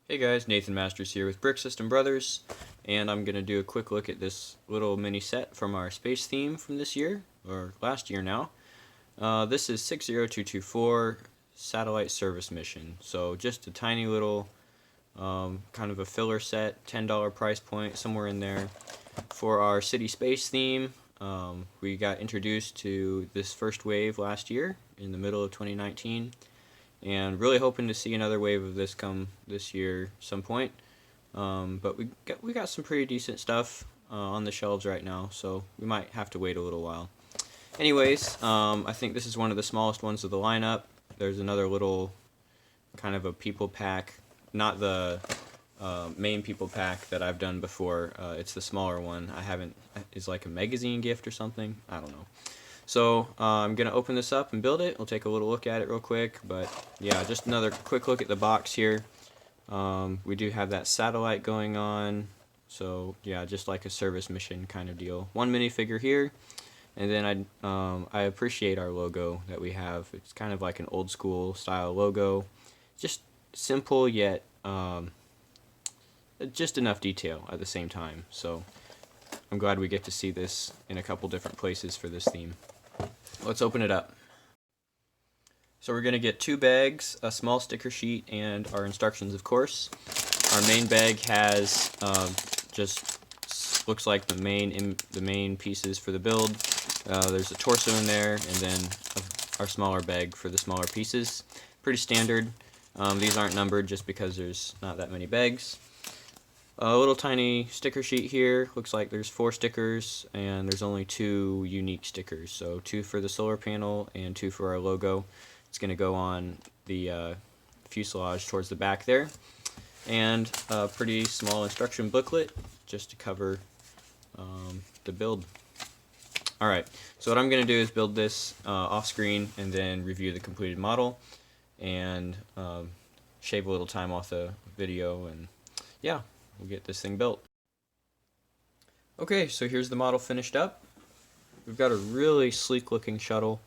Hey guys, Nathan Masters here with Brick System Brothers, and I'm going to do a quick look at this little mini set from our space theme from this year, or last year now. This is 60224 Satellite Service Mission, so just a tiny little kind of a filler set, $10 price point, somewhere in there. For our city space theme, we got introduced to this first wave last year in the middle of 2019. And really hoping to see another wave of this come this year some point. But we got some pretty decent stuff on the shelves right now, so we might have to wait a little while. Anyways, I think this is one of the smallest ones of the lineup. There's another little kind of a people pack, not the main people pack that I've done before. It's the smaller one. I haven't. Is like a magazine gift or something. I don't know. So I'm going to open this up and build it. We'll take a little look at it real quick. But yeah, just another quick look at the box here. We do have that satellite going on. So yeah, just like a service mission kind of deal. One minifigure here. And then I appreciate our logo that we have. It's kind of like an old school style logo. Just simple yet just enough detail at the same time. So I'm glad we get to see this in a couple different places for this theme. Let's open it up. So we're going to get 2 bags, a small sticker sheet, and our instructions, of course. Our main bag has just looks like the main pieces for the build. There's a torso in there, and then our smaller bag for the smaller pieces. Pretty standard. These aren't numbered just because there's not that many bags. A little tiny sticker sheet here. Looks like there's 4 stickers, and there's only 2 unique stickers. So 2 for the solar panel and 2 for our logo. It's going to go on the fuselage towards the back there. And a pretty small instruction booklet just to cover the build. Alright, so what I'm going to do is build this off screen and then review the completed model and shave a little time off the video, and yeah, we'll get this thing built. Okay, so here's the model finished up. We've got a really sleek looking shuttle,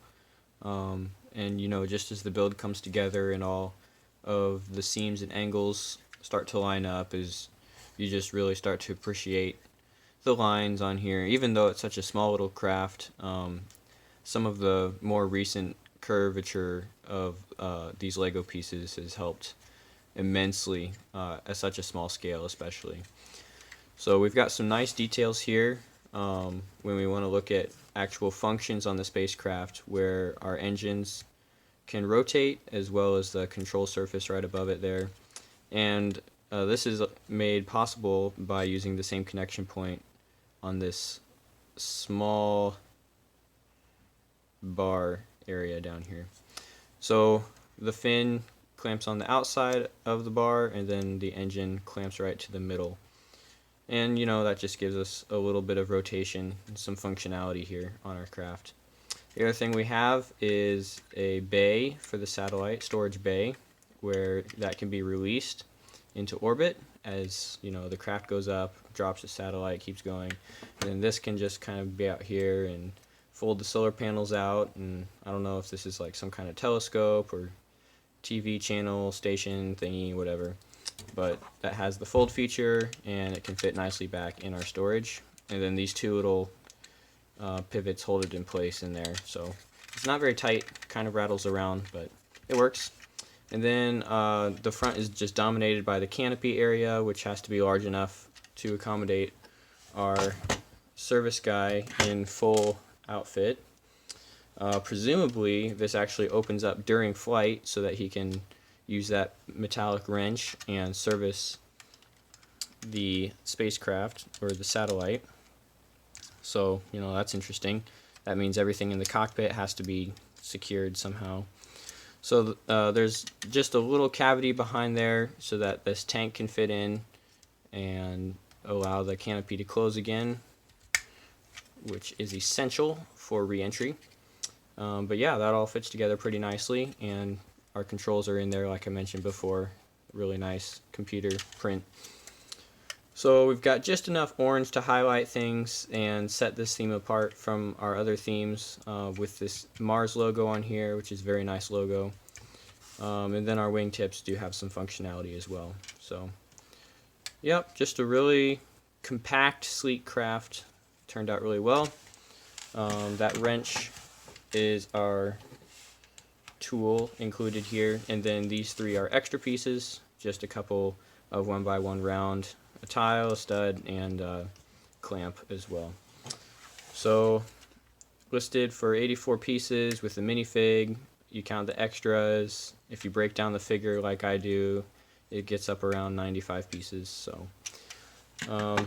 and you know, just as the build comes together and all of the seams and angles start to line up, is you just really start to appreciate the lines on here. Even though it's such a small little craft, some of the more recent curvature of these Lego pieces has helped immensely at such a small scale, especially. So we've got some nice details here when we want to look at actual functions on the spacecraft, where our engines can rotate as well as the control surface right above it there. And this is made possible by using the same connection point on this small bar area down here. So the fin clamps on the outside of the bar, and then the engine clamps right to the middle. And you know, that just gives us a little bit of rotation and some functionality here on our craft. The other thing we have is a bay for the satellite, storage bay, where that can be released into orbit as you know the craft goes up, drops the satellite, keeps going. And then this can just kind of be out here and fold the solar panels out, and I don't know if this is like some kind of telescope or TV channel, station thingy, whatever, but that has the fold feature, and it can fit nicely back in our storage. And then these 2 little pivots hold it in place in there, so it's not very tight, kind of rattles around, but it works. And then the front is just dominated by the canopy area, which has to be large enough to accommodate our service guy in full outfit. Presumably this actually opens up during flight so that he can use that metallic wrench and service the spacecraft or the satellite. So you know, that's interesting. That means everything in the cockpit has to be secured somehow. So there's just a little cavity behind there so that this tank can fit in and allow the canopy to close again, which is essential for re-entry. But yeah, that all fits together pretty nicely, and our controls are in there like I mentioned before. Really nice computer print. So we've got just enough orange to highlight things and set this theme apart from our other themes, with this Mars logo on here, which is a very nice logo. And then our wingtips do have some functionality as well. So, yep, just a really compact, sleek craft. Turned out really well. That wrench is our tool included here, and then these three are extra pieces, just a couple of 1x1 round, a tile, a stud, and a clamp as well. So listed for 84 pieces with the minifig. You count the extras. If you break down the figure like I do, it gets up around 95 pieces. So a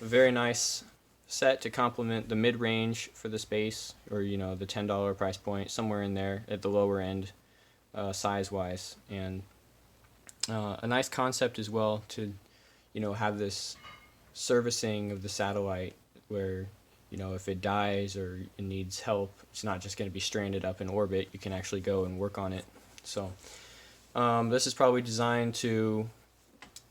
very nice set to complement the mid-range for the space, or the $10 price point, somewhere in there at the lower end size-wise. And a nice concept as well to have this servicing of the satellite where if it dies or it needs help, it's not just going to be stranded up in orbit. You can actually go and work on it. So this is probably designed to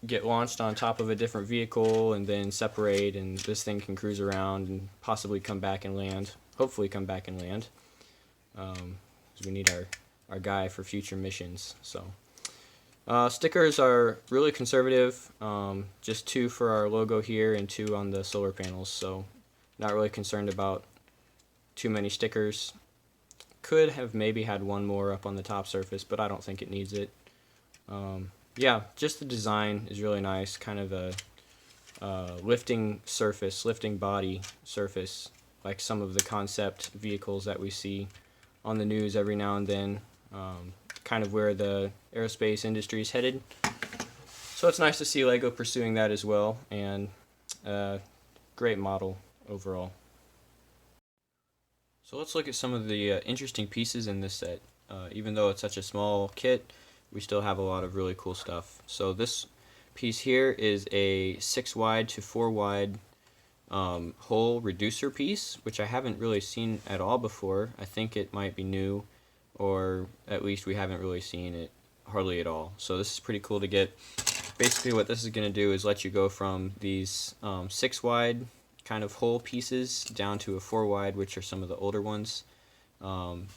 get launched on top of a different vehicle and then separate, and this thing can cruise around and possibly come back and land. Hopefully come back and land. Because we need our guy for future missions. So stickers are really conservative. Just 2 for our logo here and 2 on the solar panels. So not really concerned about too many stickers. Could have maybe had 1 more up on the top surface, but I don't think it needs it. Yeah, just the design is really nice. Kind of a lifting surface, lifting body surface, like some of the concept vehicles that we see on the news every now and then. Kind of where the aerospace industry is headed. So it's nice to see LEGO pursuing that as well, and great model overall. So let's look at some of the interesting pieces in this set. Even though it's such a small kit, we still have a lot of really cool stuff. So this piece here is a 6 wide to 4 wide hole reducer piece, which I haven't really seen at all before. I think it might be new, or at least we haven't really seen it hardly at all. So this is pretty cool to get. Basically what this is going to do is let you go from these 6 wide kind of hole pieces down to a 4 wide, which are some of the older ones. And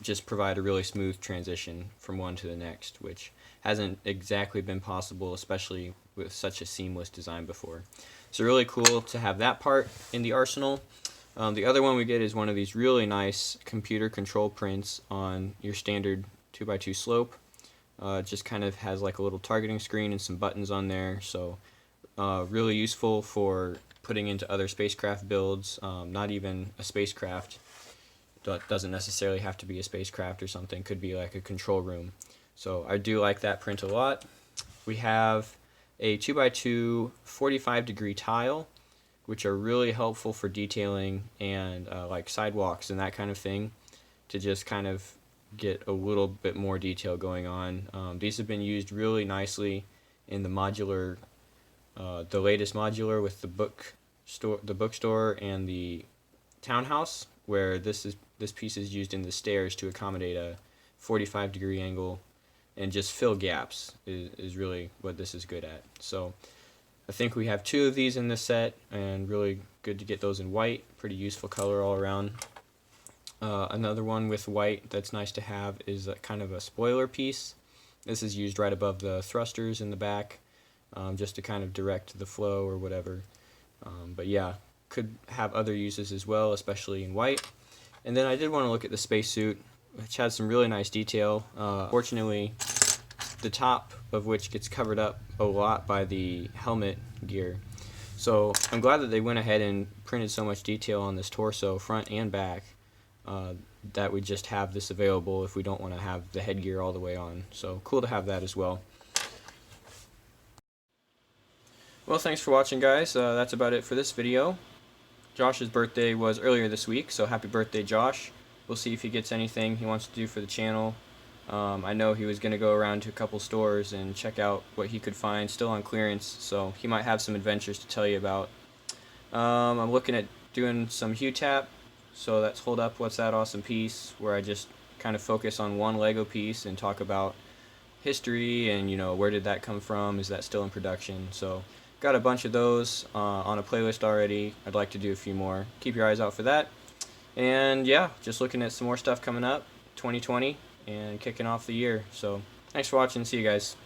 just provide a really smooth transition from one to the next, which hasn't exactly been possible, especially with such a seamless design before. So really cool to have that part in the arsenal. The other one we get is one of these really nice computer control prints on your standard 2x2 slope. It just kind of has like a little targeting screen and some buttons on there, so really useful for putting into other spacecraft builds. Not even a spacecraft. Doesn't necessarily have to be a spacecraft or something. Could be like a control room. So I do like that print a lot. We have a 2x2 45-degree tile, which are really helpful for detailing and like sidewalks and that kind of thing, to just kind of get a little bit more detail going on. These have been used really nicely in the modular, the latest modular with the bookstore and the townhouse, where this piece is used in the stairs to accommodate a 45-degree angle and just fill gaps is really what this is good at. So I think we have 2 of these in this set, and really good to get those in white. Pretty useful color all around. Another one with white that's nice to have is a kind of a spoiler piece. This is used right above the thrusters in the back, just to kind of direct the flow or whatever. But yeah, could have other uses as well, especially in white. And then I did want to look at the spacesuit, which has some really nice detail. Fortunately, the top of which gets covered up a lot by the helmet gear. So I'm glad that they went ahead and printed so much detail on this torso, front and back, that we just have this available if we don't want to have the headgear all the way on. So cool to have that as well. Well, thanks for watching, guys. That's about it for this video. Josh's birthday was earlier this week, so happy birthday, Josh. We'll see if he gets anything he wants to do for the channel. I know he was going to go around to a couple stores and check out what he could find still on clearance, so he might have some adventures to tell you about. I'm looking at doing some Hue Tap, so that's Hold Up, What's That Awesome Piece, where I just kind of focus on one Lego piece and talk about history and, where did that come from, is that still in production. So got a bunch of those on a playlist already. I'd like to do a few more. Keep your eyes out for that. And yeah, just looking at some more stuff coming up, 2020, and kicking off the year. So thanks for watching. See you guys.